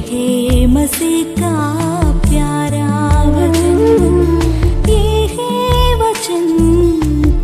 है मसीह का प्यारा वचन, ये है वचन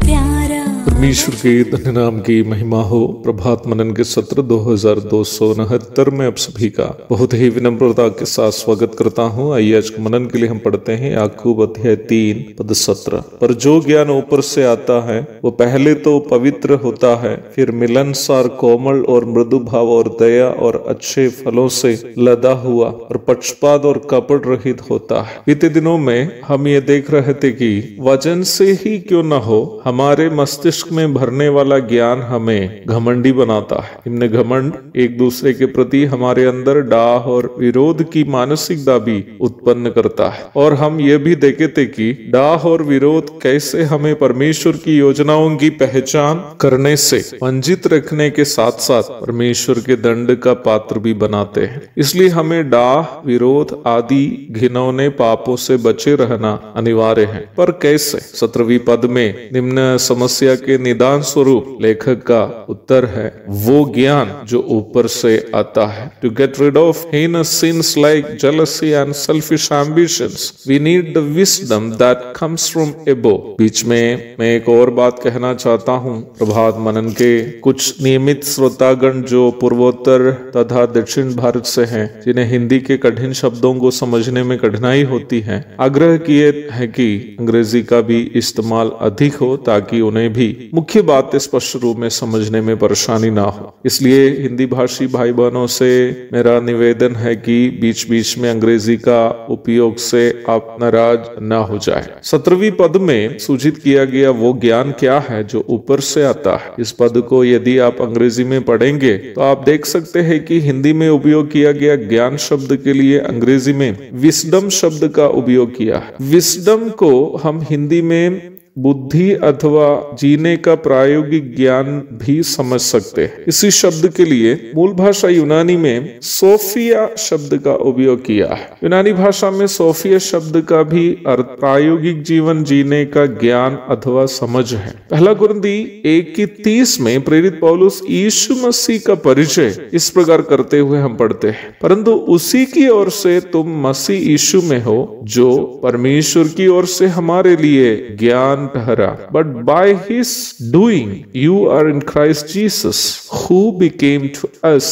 प्यारा। परमेश्वर के धन्य नाम की महिमा हो। प्रभात मनन के सत्र 2269 में आप सभी का बहुत ही विनम्रता के साथ स्वागत करता हूँ। आइए आज मनन के लिए हम पढ़ते हैं याकूब अध्याय 3 पद 17। पर जो ज्ञान ऊपर से आता है वो पहले तो पवित्र होता है, फिर मिलनसार, कोमल और मृदु भाव और दया और अच्छे फलों से लदा हुआ और पक्षपात और कपट रहित होता है। बीते दिनों में हम ये देख रहे थे कि वचन से ही क्यों न हो, हमारे मस्तिष्क में भरने वाला ज्ञान हमें घमंडी बनाता है। इनमें घमंड एक दूसरे के प्रति हमारे अंदर डाह और विरोध की मानसिकता भी उत्पन्न करता है। और हम ये भी देखे थे कि डाह और विरोध कैसे हमें परमेश्वर की योजनाओं की पहचान करने से वंचित रखने के साथ साथ परमेश्वर के दंड का पात्र भी बनाते हैं। इसलिए हमें डाह, विरोध आदि घिनौने पापों से बचे रहना अनिवार्य है। पर कैसे? 17वीं पद में निम्न समस्या के निदान स्वरूप लेखक का उत्तर है वो ज्ञान जो ऊपर से आता है। To get rid of heinous sins like jealousy and selfish ambitions, we need the wisdom that comes from above। बीच में मैं एक और बात कहना चाहता हूँ। प्रभात मनन के कुछ नियमित श्रोतागण जो पूर्वोत्तर तथा दक्षिण भारत से हैं, जिन्हें हिंदी के कठिन शब्दों को समझने में कठिनाई होती है, आग्रह किए है कि अंग्रेजी का भी इस्तेमाल अधिक हो ताकि उन्हें भी मुख्य बातें स्पष्ट रूप में समझने में परेशानी ना हो। इसलिए हिंदी भाषी भाई बहनों से मेरा निवेदन है कि बीच बीच में अंग्रेजी का उपयोग से आप नाराज ना हो जाए। 17वीं पद में सूचित किया गया वो ज्ञान क्या है जो ऊपर से आता है। इस पद को यदि आप अंग्रेजी में पढ़ेंगे तो आप देख सकते हैं कि हिंदी में उपयोग किया गया ज्ञान शब्द के लिए अंग्रेजी में विस्डम शब्द का उपयोग किया है। विस्डम को हम हिंदी में बुद्धि अथवा जीने का प्रायोगिक ज्ञान भी समझ सकते हैं। इसी शब्द के लिए मूल भाषा यूनानी में सोफिया शब्द का उपयोग किया है। यूनानी भाषा में सोफिया शब्द का भी अर्थ प्रायोगिक जीवन जीने का ज्ञान अथवा समझ है। पहला कुरिन्थी 1:30 में प्रेरित पौलुस यीशु मसीह का परिचय इस प्रकार करते हुए हम पढ़ते हैं, परंतु उसी की ओर से तुम मसीह यीशु में हो जो परमेश्वर की ओर से हमारे लिए ज्ञान ठहरा। But by his doing you are in Christ Jesus, who became to us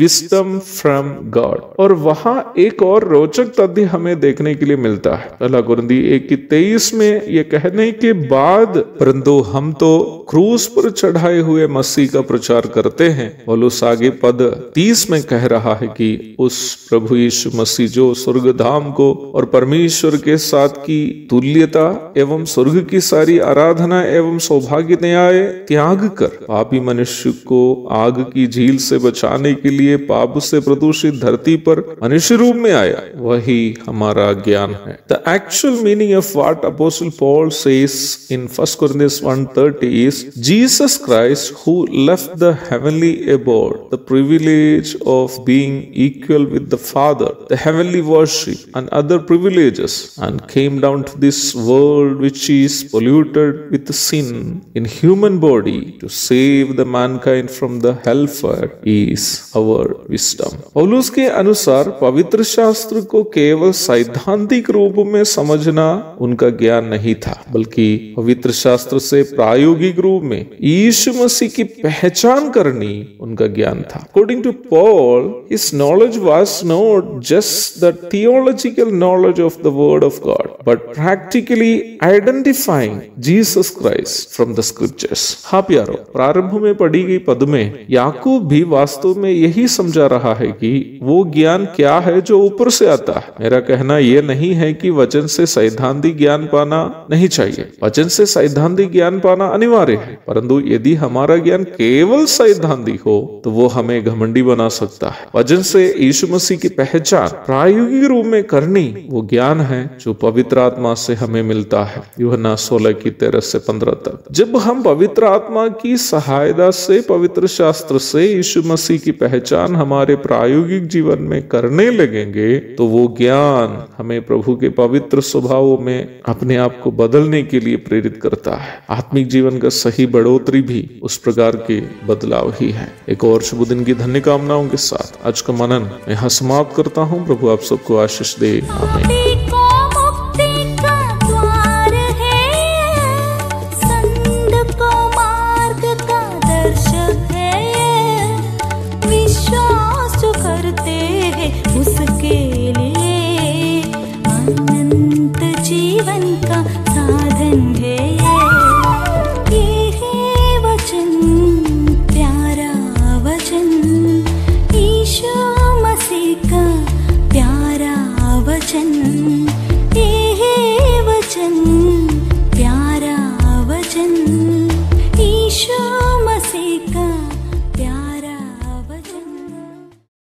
wisdom from God। और वहां एक और रोचक तथ्य हमें देखने के लिए मिलता है। पहला कुरिन्थी 1:23 में यह कहने के बाद, परंतु हम तो क्रूस पर चढ़ाए हुए मसीह का प्रचार करते हैं। पौलुस आगे पद 30 में कह रहा है कि उस प्रभु यीशु मसीह जो स्वर्गधाम को और परमेश्वर के साथ की तुल्यता एवं स्वर्ग की सारी आराधना एवं सौभाग्य न्याय त्याग कर पापी मनुष्य को आग की झील से बचाने के लिए पाप से प्रदूषित धरती पर मनुष्य रूप में आया, वही हमारा ज्ञान है। The actual meaning of what Apostle Paul says in 1 Corinthians 1:30 is Jesus Christ who left the heavenly abode, the privilege of being equal with the Father, the heavenly worship and other privileges, and came down to this world which is polluted with sin in human body to save the mankind from the hellfire is our wisdom। पौलुस के अनुसार पवित्र शास्त्र को केवल सैद्धांतिक रूप में समझना उनका ज्ञान नहीं था, बल्कि पवित्र शास्त्र से प्रायोगिक रूप में यीशु मसीह की पहचान करनी उनका ज्ञान था। According to Paul, his knowledge was not just the theological knowledge of the word of God, but practically identifying Jesus Christ from the scriptures। हाँ प्यारो, प्रारंभ में पढ़ी गई पद में याकूब भी वास्तव में यही समझा रहा है कि वो ज्ञान क्या है जो ऊपर से आता है। मेरा कहना यह नहीं है कि वचन से सैद्धांतिक ज्ञान पाना नहीं चाहिए। वचन से सैद्धांतिक ज्ञान पाना अनिवार्य है, परंतु यदि हमारा ज्ञान केवल सैद्धांतिक हो तो वो हमें घमंडी बना सकता है। वचन से यीशु मसीह की पहचान प्रायोगिक रूप में करनी वो ज्ञान है जो पवित्र आत्मा से हमें मिलता है। यूहन्ना 16 16 की 13 से 15 तक। जब हम पवित्र आत्मा की सहायता से पवित्र शास्त्र से यीशु मसीह की पहचान हमारे प्रायोगिक जीवन में करने लगेंगे तो वो ज्ञान हमें प्रभु के पवित्र स्वभावों में अपने आप को बदलने के लिए प्रेरित करता है। आत्मिक जीवन का सही बढ़ोतरी भी उस प्रकार के बदलाव ही है। एक और शुभ दिन की धन्य कामनाओं के साथ आज का मनन यहाँ समाप्त करता हूँ। प्रभु आप सबको आशीष दे। आमीन। ईशु मसीह का प्यारा वचन।